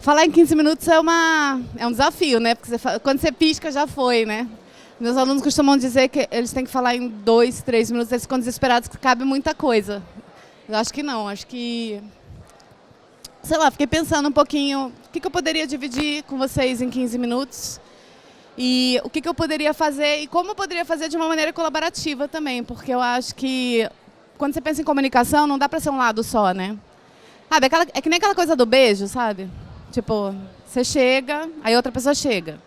Falar em 15 minutos é um desafio, né? Porque quando você pisca, já foi, né? Meus alunos costumam dizer que eles têm que falar em 2, 3 minutos, eles ficam desesperados que cabe muita coisa. Eu acho que não, acho que... Sei lá, fiquei pensando um pouquinho o que eu poderia dividir com vocês em 15 minutos e o que eu poderia fazer e como eu poderia fazer de uma maneira colaborativa também, porque eu acho que quando você pensa em comunicação não dá para ser um lado só, né? Sabe, é que nem aquela coisa do beijo, sabe? Tipo, você chega, aí outra pessoa chega.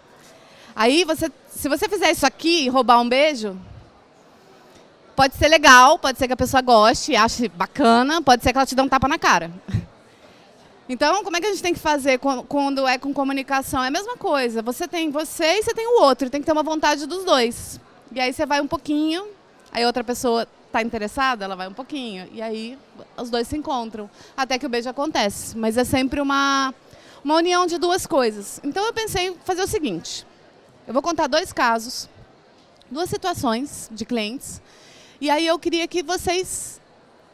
Aí, se você fizer isso aqui e roubar um beijo, pode ser legal, pode ser que a pessoa goste, ache bacana, pode ser que ela te dê um tapa na cara. Então, como é que a gente tem que fazer quando é com comunicação? É a mesma coisa, você tem você e você tem o outro, tem que ter uma vontade dos dois. E aí você vai um pouquinho, aí outra pessoa está interessada, ela vai um pouquinho, e aí os dois se encontram, até que o beijo acontece. Mas é sempre uma união de duas coisas. Então eu pensei em fazer o seguinte, eu vou contar 2 casos, 2 situações de clientes, e aí eu queria que vocês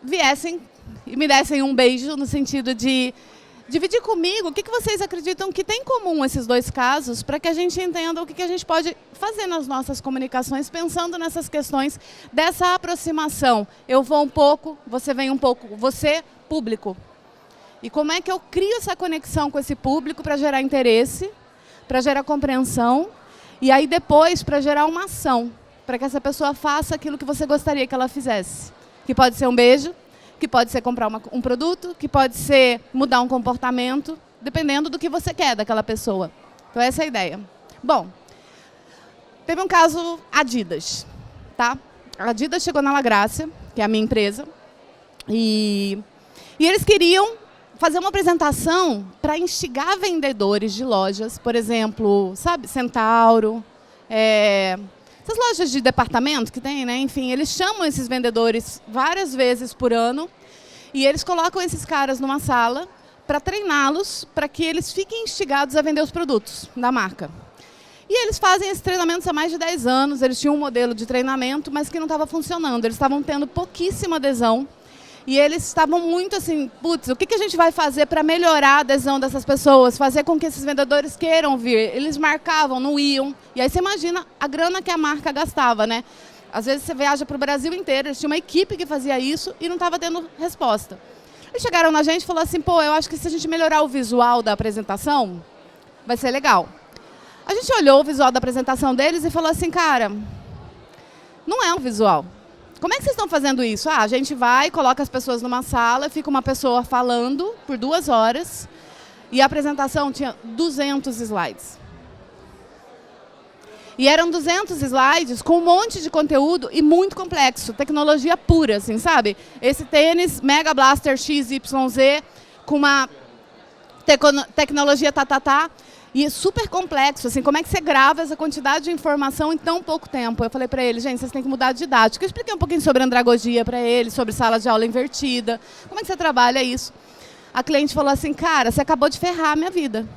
viessem e me dessem um beijo no sentido de dividir comigo o que vocês acreditam que tem em comum esses 2 casos, para que a gente entenda o que a gente pode fazer nas nossas comunicações, pensando nessas questões dessa aproximação. Eu vou um pouco, você vem um pouco, você, público. E como é que eu crio essa conexão com esse público para gerar interesse, para gerar compreensão, e aí depois para gerar uma ação, para que essa pessoa faça aquilo que você gostaria que ela fizesse. Que pode ser um beijo, que pode ser comprar um produto, que pode ser mudar um comportamento, dependendo do que você quer daquela pessoa. Então essa é a ideia. Bom, teve um caso Adidas, tá? A Adidas chegou na La Gracia, que é a minha empresa, e eles queriam fazer uma apresentação para instigar vendedores de lojas, por exemplo, sabe, Centauro, essas lojas de departamento que tem, né? Enfim, eles chamam esses vendedores várias vezes por ano e eles colocam esses caras numa sala para treiná-los, para que eles fiquem instigados a vender os produtos da marca. E eles fazem esses treinamentos há mais de 10 anos, eles tinham um modelo de treinamento, mas que não estava funcionando, eles estavam tendo pouquíssima adesão. E eles estavam muito assim, putz, o que a gente vai fazer para melhorar a adesão dessas pessoas, fazer com que esses vendedores queiram vir? Eles marcavam, não iam. E aí você imagina a grana que a marca gastava, né? Às vezes você viaja para o Brasil inteiro, eles tinham uma equipe que fazia isso e não estava tendo resposta. Eles chegaram na gente e falaram assim, pô, eu acho que se a gente melhorar o visual da apresentação, vai ser legal. A gente olhou o visual da apresentação deles e falou assim, cara, não é um visual. Como é que vocês estão fazendo isso? A gente vai, coloca as pessoas numa sala, fica uma pessoa falando por 2 horas e a apresentação tinha 200 slides. E eram 200 slides com um monte de conteúdo e muito complexo, tecnologia pura, assim, sabe? Esse tênis Mega Blaster XYZ com uma tecnologia e super complexo, assim, como é que você grava essa quantidade de informação em tão pouco tempo? Eu falei para eles, gente, vocês têm que mudar de didática. Eu expliquei um pouquinho sobre andragogia para eles, sobre sala de aula invertida. Como é que você trabalha isso? A cliente falou assim, cara, você acabou de ferrar a minha vida.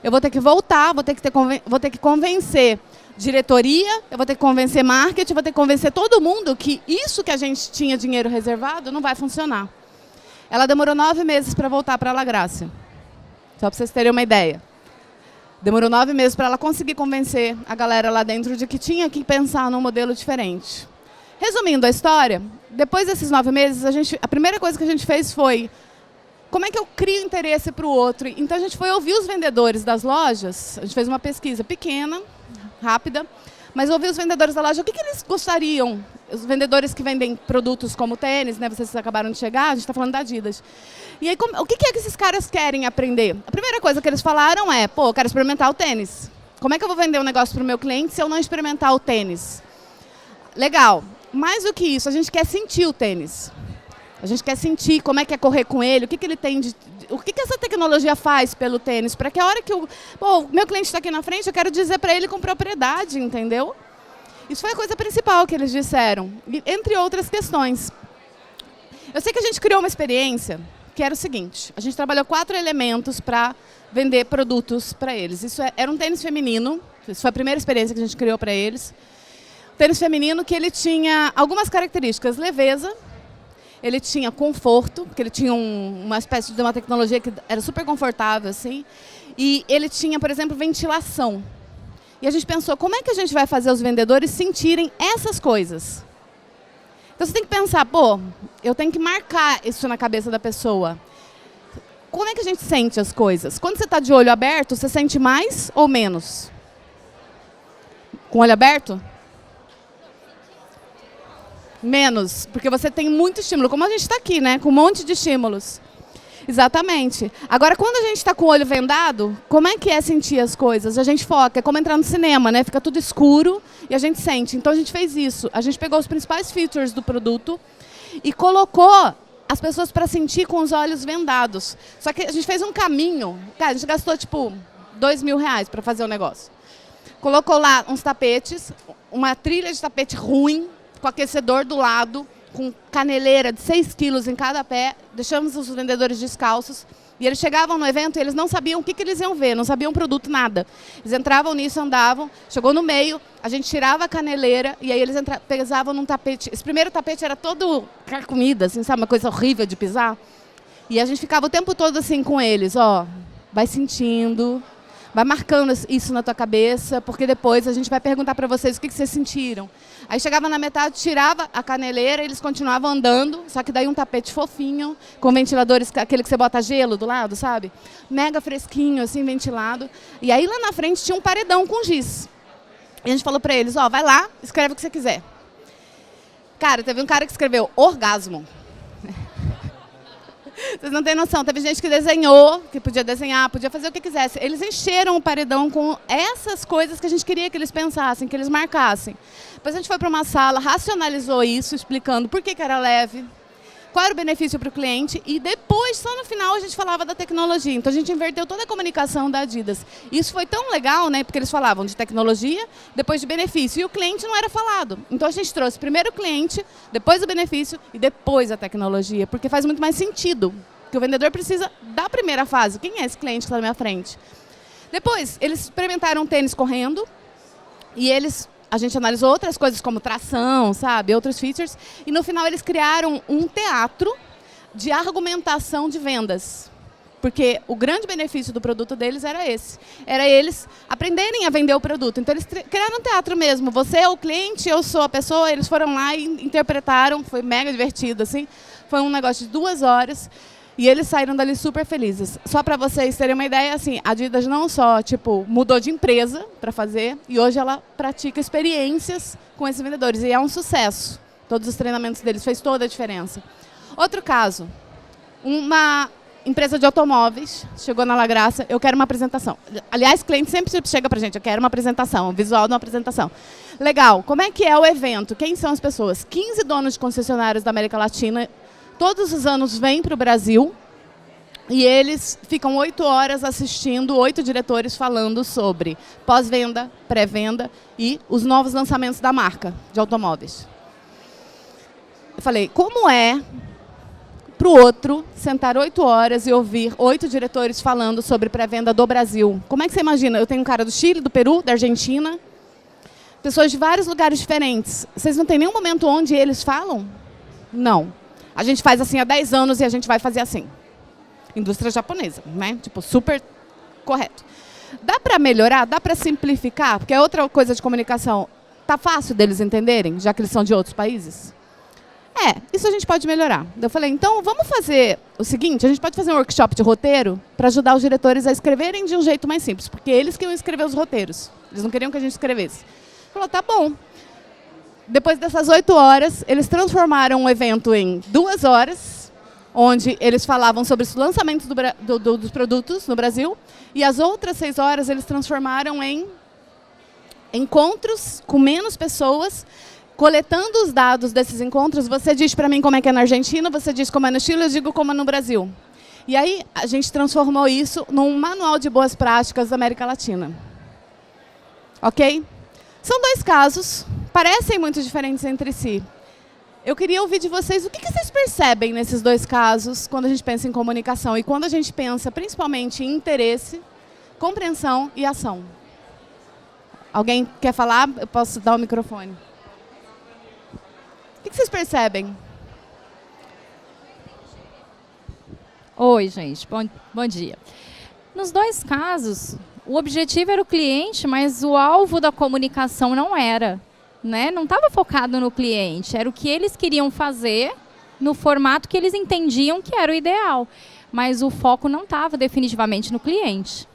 Eu vou ter que voltar, vou ter que convencer diretoria, eu vou ter que convencer marketing, vou ter que convencer todo mundo que isso que a gente tinha dinheiro reservado não vai funcionar. Ela demorou 9 meses para voltar para La Gracia. Só para vocês terem uma ideia. Demorou 9 meses para ela conseguir convencer a galera lá dentro de que tinha que pensar num modelo diferente. Resumindo a história, depois desses 9 meses, a primeira coisa que a gente fez foi como é que eu crio interesse para o outro? Então a gente foi ouvir os vendedores das lojas, a gente fez uma pesquisa pequena, rápida, mas ouvir os vendedores da loja, o que eles gostariam? Os vendedores que vendem produtos como tênis, né, vocês acabaram de chegar, a gente está falando da Adidas. E aí, o que é que esses caras querem aprender? A primeira coisa que eles falaram é, pô, eu quero experimentar o tênis. Como é que eu vou vender um negócio para o meu cliente se eu não experimentar o tênis? Legal. Mais do que isso, a gente quer sentir o tênis. A gente quer sentir como é que é correr com ele, o que ele tem o que essa tecnologia faz pelo tênis, para que a hora que o meu cliente está aqui na frente, eu quero dizer para ele com propriedade, entendeu? Isso foi a coisa principal que eles disseram, entre outras questões. Eu sei que a gente criou uma experiência que era o seguinte, a gente trabalhou 4 elementos para vender produtos para eles. Isso era um tênis feminino, isso foi a primeira experiência que a gente criou para eles. Um tênis feminino que ele tinha algumas características, leveza, ele tinha conforto, porque ele tinha uma espécie de uma tecnologia que era super confortável, assim, E ele tinha, por exemplo, ventilação. E a gente pensou, como é que a gente vai fazer os vendedores sentirem essas coisas? Então você tem que pensar, pô, eu tenho que marcar isso na cabeça da pessoa. Como é que a gente sente as coisas? Quando você está de olho aberto, você sente mais ou menos? Com o olho aberto? Menos, porque você tem muito estímulo, como a gente está aqui, né? Com um monte de estímulos. Exatamente. Agora, quando a gente está com o olho vendado, como é que é sentir as coisas? A gente foca, é como entrar no cinema, né? Fica tudo escuro e a gente sente. Então, a gente fez isso. A gente pegou os principais features do produto e colocou as pessoas para sentir com os olhos vendados. Só que a gente fez um caminho. Cara, a gente gastou, tipo, R$2.000 para fazer o negócio. Colocou lá uns tapetes, uma trilha de tapete ruim, com aquecedor do lado, com caneleira de 6 quilos em cada pé, deixamos os vendedores descalços, e eles chegavam no evento e eles não sabiam o que eles iam ver, não sabiam produto, nada. Eles entravam nisso, andavam, chegou no meio, a gente tirava a caneleira, e aí eles pesavam num tapete. Esse primeiro tapete era todo carcomido, assim, sabe, uma coisa horrível de pisar. E a gente ficava o tempo todo assim com eles, ó, vai sentindo, vai marcando isso na tua cabeça, porque depois a gente vai perguntar para vocês o que vocês sentiram. Aí chegava na metade, tirava a caneleira, eles continuavam andando, só que daí um tapete fofinho, com ventiladores, aquele que você bota gelo do lado, sabe? Mega fresquinho, assim, ventilado. E aí lá na frente tinha um paredão com giz. E a gente falou para eles, ó, vai lá, escreve o que você quiser. Cara, teve um cara que escreveu orgasmo. Vocês não têm noção, teve gente que desenhou, que podia desenhar, podia fazer o que quisesse. Eles encheram o paredão com essas coisas que a gente queria que eles pensassem, que eles marcassem. Depois a gente foi para uma sala, racionalizou isso, explicando por que era leve, qual era o benefício para o cliente, e depois, só no final, a gente falava da tecnologia. Então a gente inverteu toda a comunicação da Adidas. Isso foi tão legal, né, porque eles falavam de tecnologia, depois de benefício, e o cliente não era falado. Então a gente trouxe primeiro o cliente, depois o benefício e depois a tecnologia, porque faz muito mais sentido, porque o vendedor precisa da primeira fase. Quem é esse cliente que está na minha frente? Depois, eles experimentaram tênis correndo, e a gente analisou outras coisas como tração, sabe, outros features, e no final eles criaram um teatro de argumentação de vendas. Porque o grande benefício do produto deles era esse. Era eles aprenderem a vender o produto. Então eles criaram um teatro mesmo. Você é o cliente, eu sou a pessoa. Eles foram lá e interpretaram, foi mega divertido, assim. Foi um negócio de 2 horas. E eles saíram dali super felizes. Só para vocês terem uma ideia, assim, a Adidas não só tipo, mudou de empresa para fazer, e hoje ela pratica experiências com esses vendedores. E é um sucesso. Todos os treinamentos deles fez toda a diferença. Outro caso, uma empresa de automóveis chegou na La Graça, eu quero uma apresentação. Aliás, cliente sempre chega para a gente, eu quero uma apresentação, um visual de uma apresentação. Legal, como é que é o evento? Quem são as pessoas? 15 donos de concessionários da América Latina, todos os anos vêm para o Brasil e eles ficam 8 horas assistindo 8 diretores falando sobre pós-venda, pré-venda e os novos lançamentos da marca de automóveis. Eu falei, como é para o outro sentar 8 horas e ouvir 8 diretores falando sobre pré-venda do Brasil? Como é que você imagina? Eu tenho um cara do Chile, do Peru, da Argentina, pessoas de vários lugares diferentes. Vocês não têm nenhum momento onde eles falam? Não. A gente faz assim há 10 anos e a gente vai fazer assim. Indústria japonesa, né? Tipo, super correto. Dá para melhorar? Dá para simplificar? Porque é outra coisa de comunicação. Tá fácil deles entenderem, já que eles são de outros países? Isso a gente pode melhorar. Eu falei, então vamos fazer o seguinte, a gente pode fazer um workshop de roteiro para ajudar os diretores a escreverem de um jeito mais simples, porque eles que iam escrever os roteiros. Eles não queriam que a gente escrevesse. Falou, tá bom. Depois dessas 8 horas, eles transformaram o evento em 2 horas, onde eles falavam sobre os lançamentos dos produtos no Brasil, e as outras 6 horas eles transformaram em encontros com menos pessoas, coletando os dados desses encontros. Você diz para mim como é que é na Argentina, você diz como é no Chile, eu digo como é no Brasil. E aí a gente transformou isso num manual de boas práticas da América Latina. Ok? São 2 casos, parecem muito diferentes entre si. Eu queria ouvir de vocês o que vocês percebem nesses 2 casos quando a gente pensa em comunicação e quando a gente pensa principalmente em interesse, compreensão e ação. Alguém quer falar? Eu posso dar o microfone. O que vocês percebem? Oi, gente. Bom dia. Nos dois casos, o objetivo era o cliente, mas o alvo da comunicação não era, né? Não estava focado no cliente, era o que eles queriam fazer no formato que eles entendiam que era o ideal. Mas o foco não estava definitivamente no cliente,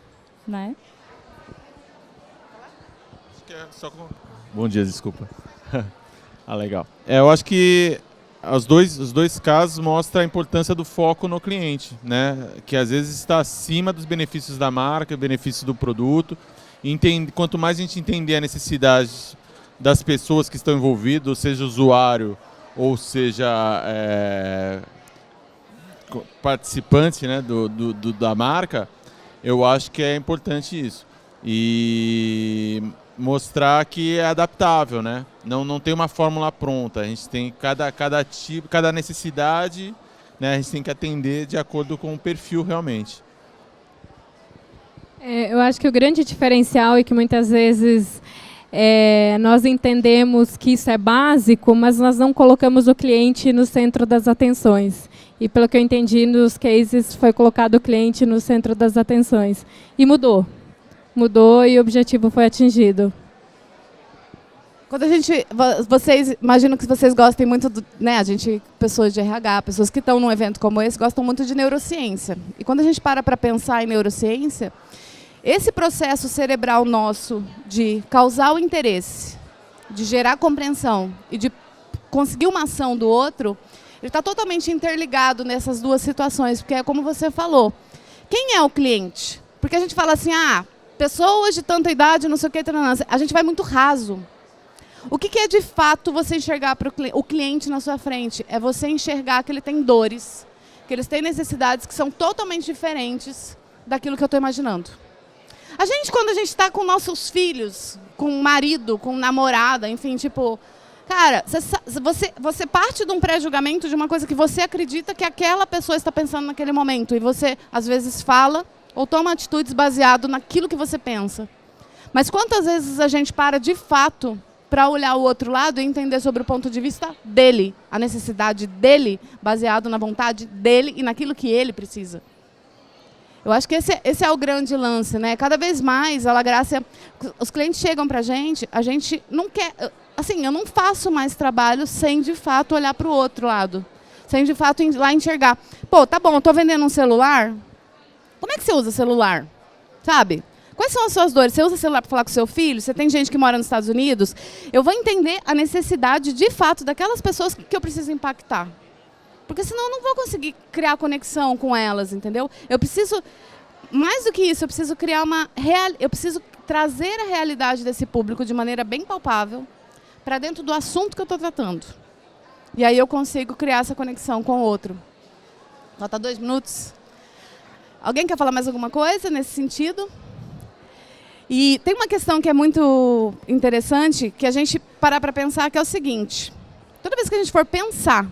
né? Bom dia, desculpa. Legal. Eu acho que os dois casos mostram a importância do foco no cliente, né? Que às vezes está acima dos benefícios da marca, benefícios do produto. Quanto mais a gente entender a necessidade das pessoas que estão envolvidas, seja usuário ou seja participante, né, da marca, eu acho que é importante isso. E mostrar que é adaptável, né? Não tem uma fórmula pronta. A gente tem cada tipo, cada necessidade, né? A gente tem que atender de acordo com o perfil realmente. Eu acho que o grande diferencial é que muitas vezes nós entendemos que isso é básico, mas nós não colocamos o cliente no centro das atenções. E pelo que eu entendi, nos cases foi colocado o cliente no centro das atenções. E mudou. Mudou e o objetivo foi atingido. Quando vocês, imagino que vocês gostem muito, né, pessoas de RH, pessoas que estão num evento como esse, gostam muito de neurociência. E quando a gente para pensar em neurociência, esse processo cerebral nosso de causar o interesse, de gerar compreensão e de conseguir uma ação do outro, ele está totalmente interligado nessas duas situações, porque é como você falou. Quem é o cliente? Porque a gente fala assim, pessoas de tanta idade, não sei o que, a gente vai muito raso. O que é de fato você enxergar o cliente na sua frente? É você enxergar que ele tem dores, que eles têm necessidades que são totalmente diferentes daquilo que eu estou imaginando. Quando a gente está com nossos filhos, com o marido, com namorada, enfim, tipo... Cara, você parte de um pré-julgamento de uma coisa que você acredita que aquela pessoa está pensando naquele momento. E você, às vezes, fala ou toma atitudes baseado naquilo que você pensa. Mas quantas vezes a gente para, de fato, para olhar o outro lado e entender sobre o ponto de vista dele, a necessidade dele, baseado na vontade dele e naquilo que ele precisa? Eu acho que esse é o grande lance, né? Cada vez mais, os clientes chegam para a gente não quer... Assim, eu não faço mais trabalho sem, de fato, olhar para o outro lado. Sem, de fato, ir lá enxergar. Pô, tá bom, eu estou vendendo um celular. Como é que você usa celular? Sabe? Quais são as suas dores? Você usa celular para falar com seu filho? Você tem gente que mora nos Estados Unidos? Eu vou entender a necessidade, de fato, daquelas pessoas que eu preciso impactar. Porque senão eu não vou conseguir criar conexão com elas, entendeu? Eu preciso, mais do que isso, eu preciso criar eu preciso trazer a realidade desse público de maneira bem palpável para dentro do assunto que eu estou tratando. E aí eu consigo criar essa conexão com o outro. Falta 2 minutos. Alguém quer falar mais alguma coisa nesse sentido? E tem uma questão que é muito interessante, que a gente parar para pensar, que é o seguinte. Toda vez que a gente for pensar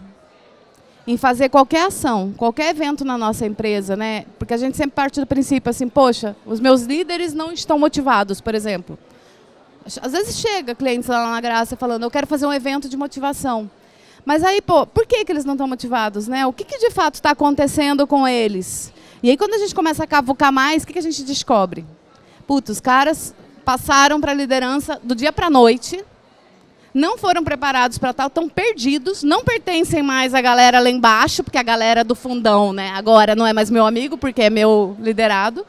em fazer qualquer ação, qualquer evento na nossa empresa, né? Porque a gente sempre parte do princípio assim, poxa, os meus líderes não estão motivados, por exemplo. Às vezes chega clientes lá na Graça falando, eu quero fazer um evento de motivação. Mas aí, pô, por que eles não estão motivados, né? O que de fato está acontecendo com eles? E aí, quando a gente começa a cavucar mais, o que a gente descobre? Putz, os caras passaram para a liderança do dia para a noite, não foram preparados para tal, estão perdidos, não pertencem mais à galera lá embaixo, porque a galera do fundão, né, agora não é mais meu amigo, porque é meu liderado.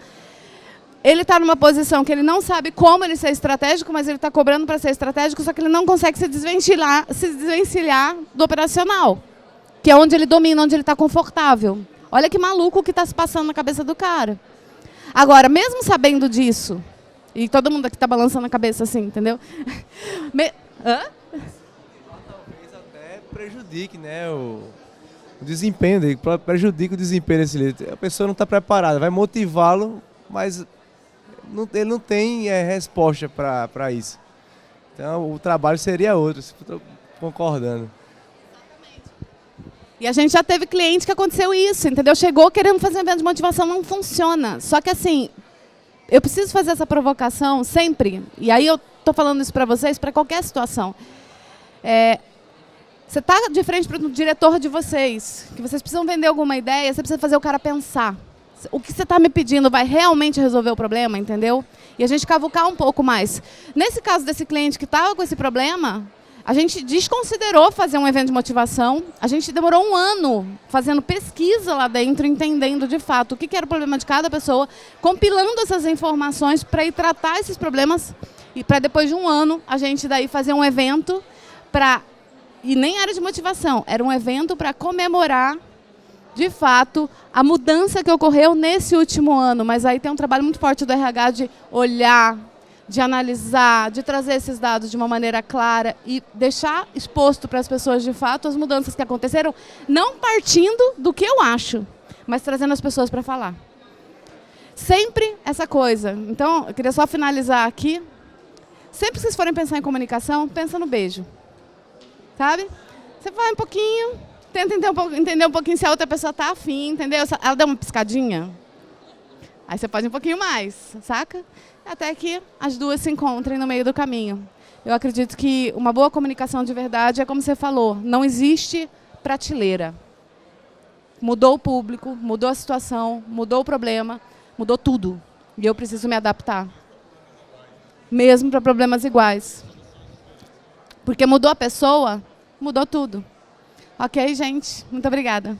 Ele está numa posição que ele não sabe como ele ser estratégico, mas ele está cobrando para ser estratégico, só que ele não consegue se desvencilhar do operacional, que é onde ele domina, onde ele está confortável. Olha que maluco o que está se passando na cabeça do cara. Agora, mesmo sabendo disso, e todo mundo aqui está balançando a cabeça assim, entendeu? Talvez até prejudique, né, o desempenho dele, prejudica o desempenho desse líder. A pessoa não está preparada, vai motivá-lo, mas ele não tem resposta para isso. Então, o trabalho seria outro, estou concordando. E a gente já teve cliente que aconteceu isso, entendeu? Chegou querendo fazer um evento de motivação, não funciona. Só que assim, eu preciso fazer essa provocação sempre, e aí eu estou falando isso para vocês, para qualquer situação. Você está de frente para o diretor de vocês, que vocês precisam vender alguma ideia, você precisa fazer o cara pensar. O que você está me pedindo vai realmente resolver o problema, entendeu? E a gente cavucar um pouco mais. Nesse caso desse cliente que estava com esse problema, a gente desconsiderou fazer um evento de motivação. A gente demorou 1 ano fazendo pesquisa lá dentro, entendendo de fato o que era o problema de cada pessoa, compilando essas informações para ir tratar esses problemas e para depois de 1 ano a gente daí fazer um evento para... E nem era de motivação, era um evento para comemorar de fato, a mudança que ocorreu nesse último ano. Mas aí tem um trabalho muito forte do RH de olhar, de analisar, de trazer esses dados de uma maneira clara e deixar exposto para as pessoas, de fato, as mudanças que aconteceram, não partindo do que eu acho, mas trazendo as pessoas para falar. Sempre essa coisa. Então, eu queria só finalizar aqui. Sempre que vocês forem pensar em comunicação, pensa no beijo. Sabe? Você vai um pouquinho... Tenta entender um pouquinho se a outra pessoa está afim, entendeu? Ela deu uma piscadinha. Aí você pode ir um pouquinho mais, saca? Até que as duas se encontrem no meio do caminho. Eu acredito que uma boa comunicação de verdade é como você falou, não existe prateleira. Mudou o público, mudou a situação, mudou o problema, mudou tudo. E eu preciso me adaptar. Mesmo para problemas iguais. Porque mudou a pessoa, mudou tudo. Ok, gente? Muito obrigada.